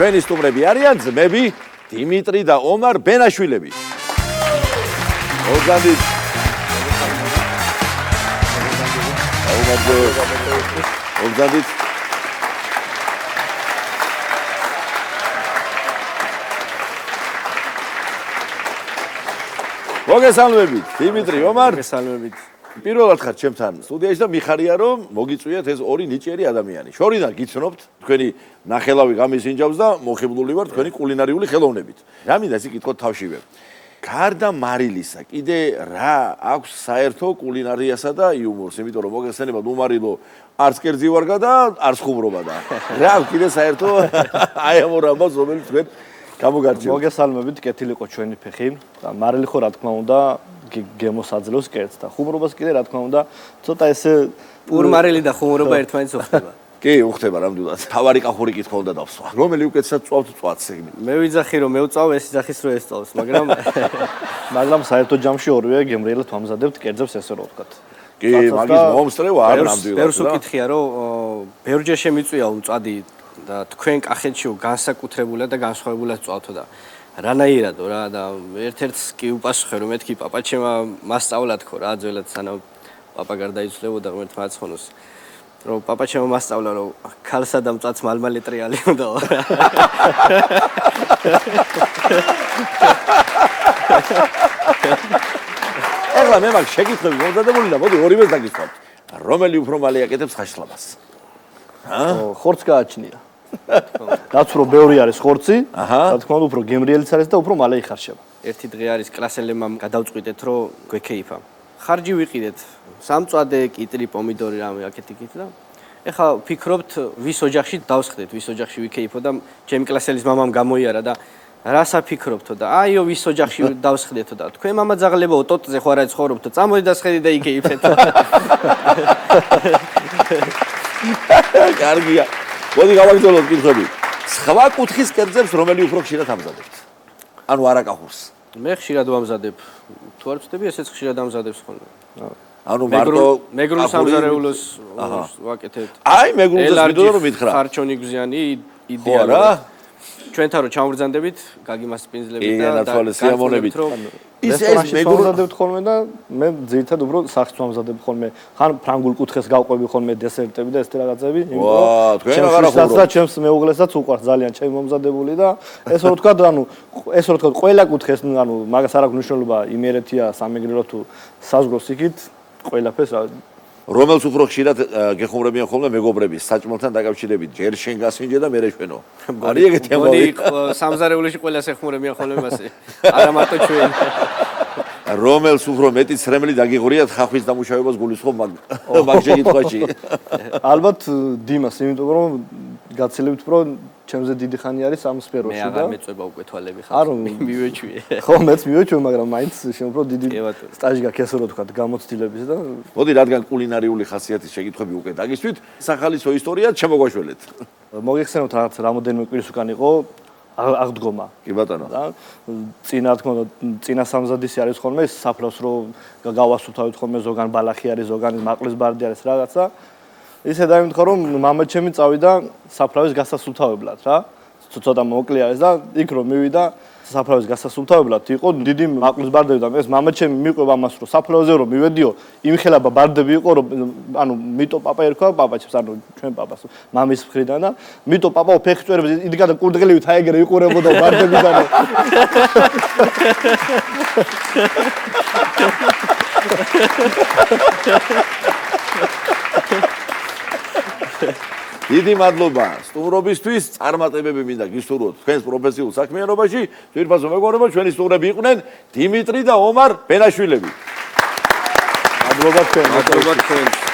ჩვენი სტუმრები არიან ძმები დიმიტრი და ომარ ბენაშვილები. მოგზავნით. მოგზავნით. მოგესალმებით, დიმიტრი, ომარ. მოგესალმებით. პირველად ხარ ჩემთან სტუდიაში და მიხარია რომ მოგიწვიეთ ეს ორი ნიჭიერი ადამიანი. შორიდან გიცნობთ, თქვენი ნახელავი ღამის ინჯავს და მოხიბლული ვარ თქვენი კულინარიული ხელოვნებით. რა მინდა ისე კითხოთ თავშივე. გარდა მარილისა, კიდე რა აქვს საერთო კულინარიასა და იუმორს, იმიტომ რომ მოგეხსენებათ უმარილო არც კერძი ვარგა და არც ხუმრობა და. რა აქვს კიდე საერთო აი ამ ორ ამბავს რომელიც თქვენ გამოგარჩევთ. მოგესალმებით, კეთილი იყო ჩვენი ფეხი და მარილი ხო რა თქმა უნდა გემოს აძლევს კერძს და ხუმრობას კიდე რა თქმა უნდა ცოტა ესე პურმარილი და ხუმრობა ერთმანეთს უხდება. კი, უხდება რამდუდად. თავარი კახური კითხვა უნდა დავსვა. რომელი უკეთესად წვავთ წვათს ეგ? მე ვიძახი რომ მე ვწავ, ეს იძახის რომ ეს წავს, მაგრამ საერთო ჯამში ორივე გემრიელად ვამზადებთ კერძებს ესე რომ ვთქვათ. კი, მაგის მომსწრევა არ ნამდვილად. ბევრს უკითხია რომ ბევრჯერ შემიწვია უმწადი და თქვენ კახეთში განსაკუთრებულად და განსხვავებულად წავთო და რანაირადო რა და ერთ-ერთს კი უპასუხე რომ მეთქი პაპაჩემა მასწავლა თქო რა ძველად სანამ პაპა გარდაიცვლებოდა ღმერთმა აცხონოს რომ პაპაჩემა მასწავლა რომ ქალსა და მწვადს მალმალე ტრიალი უნდაო ეხლა მე მაგ შეკითხვები მომზადებული და მოდი ორივეს დაგისვამთ. რომელი უფრო მალე აკეთებს ხაშლაბას? ხორცს გააჩნია. რაც უფრო ბევრი არის ხორცი, რა თქმა უნდა უფრო გემრიელიც არის და უფრო მალე იხარშება. ერთი დღე არის კლასელემამ გადავწყვიტეთ რომ გვექეიფა. ხარჯი ვიყიდეთ, სამწვადე, კიტრი, პომიდორი რამე აქეთ-იქით და ეხლა ვფიქრობთ ვის ოჯახში დავსხდეთ, ვის ოჯახში ვიქეიფო და ჩემი კლასელის მამამ გამოიარა და რას აფიქრობთო და აიო ვის ოჯახში დავსხდეთო და თქვენ მამა ძაღლებო ტოტზე ხო არა ცხოვრობთო, წამოდი და სხედი და იქეიფეთ. კარგია. მოდი გავაგრძელოთ კითხვები. სხვა კუთხის კერძებს რომელი უფრო ხშირად ამზადებთ? ანუ არაკახურს. მე ხშირად ვამზადებ. თუ არ ვწდები, ესეც ხშირად ამზადებს ხოლმე. ანუ მარტო მეგრულ სამზარეულოს ვაკეთებ. აი მეგრულს ვიდეო რომ მითხრა. ხარჩონი გზიანი იდეალურად. ჩვენთან რო ჩამბრძანდებით, გაგიმას პინძლებით და სიამონებით. ის მეგრულადებთ ხოლმე და მე ძირითადად უფრო სახს ვამზადებ ხოლმე. ხან ფრანგულ კუთხეს გავყვები ხოლმე დესერტები და ესეთი რაღაცები. ვაა, თქვენ აღარ ახურობთ. ჩემს მეუღლესაც უყვარს ძალიან ჩემი მომზადებული და ესე რომ ვთქვათ, ანუ ესე რომ ვთქვათ, ყველა კუთხეს, ანუ მაგას არ აქვს მნიშვნელობა იმერეთია, სამეგრელო თუ საზღვროს იქით, ყველაფერს რა რომელს უფრო ხშირად გეხუმრებიან ხოლმე მეგობრები საჭმელთან დაკავშირებით, ჯერ შენ გასინჯე და მე რეშვენო. არის ეგეთი ამბავი? სამზარეულოში ყველას ეხმურებიან ხოლმე მასე. არა მარტო ჩვენ. რომელს უფრო მეტი ცრემლი დაგიღურიათ ხახვის დამუშავებას გულისხმობ მაგ შეკითხვაში. ალბათ დიმას, იმიტომ რომ გაცილებით უფრო ჩემზე დიდი ხანი არის ამ სფეროში და მე აღარ მეწובה უკვე თვალები ხარ. მივეჩვიე. ხო, მეც მივეჩვიე, მაგრამ მაინც შენ უფრო დიდი სტაჟი გაქვს ესე რომ ვთქვათ, გამოცდილების და მოდი რადგან კულინარიული ხასიათის შეკითხვები უკვე დაგისვით, სახალისო ისტორიად შემოგვაშველეთ. მოგეხსენოთ რაღაც რამოდენიმე კვირის უკან იყო აღდგომა. კი ბატონო. და წინა თქმა უნდა, წინა სამზადისი არის ხოლმე საფლავს რო გავასუთავთ ხოლმე ზოგან ბალახი არის, ზოგან მაყლის ბარდი არის რაღაცა. ისე დაიმთხო რომ მამაჩემი წავიდა საფლავის გასასუფთავებლად რა. ცოტა მოკლე არის და იქ რომ მივიდა საფლავის გასასუფთავებლად იყო დიდი მაყლის ბარდები და ეს მამაჩემი მიყვება მას რომ საფლავზე რომ მივედიო იმხელაბა ბარდები იყო რომ ანუ მიტო პაპა ერქვა პაპაჩებს ანუ ჩვენ პაპას მამის მხრიდან და მიტო პაპაო ფეხი წვერებს იდგა და კურდღელივით აეგერე იყურებოდა ბარდებიდან დიდი მადლობა სტუმრობისთვის, წარმატებები მინდა გისურვოთ თქვენს პროფესიულ საქმიანობაში. ძვირფასო მეგობრებო, ჩვენი სტუმრები იყვნენ დიმიტრი და ომარ ბენაშვილები. მადლობა თქვენ. მადლობა თქვენ.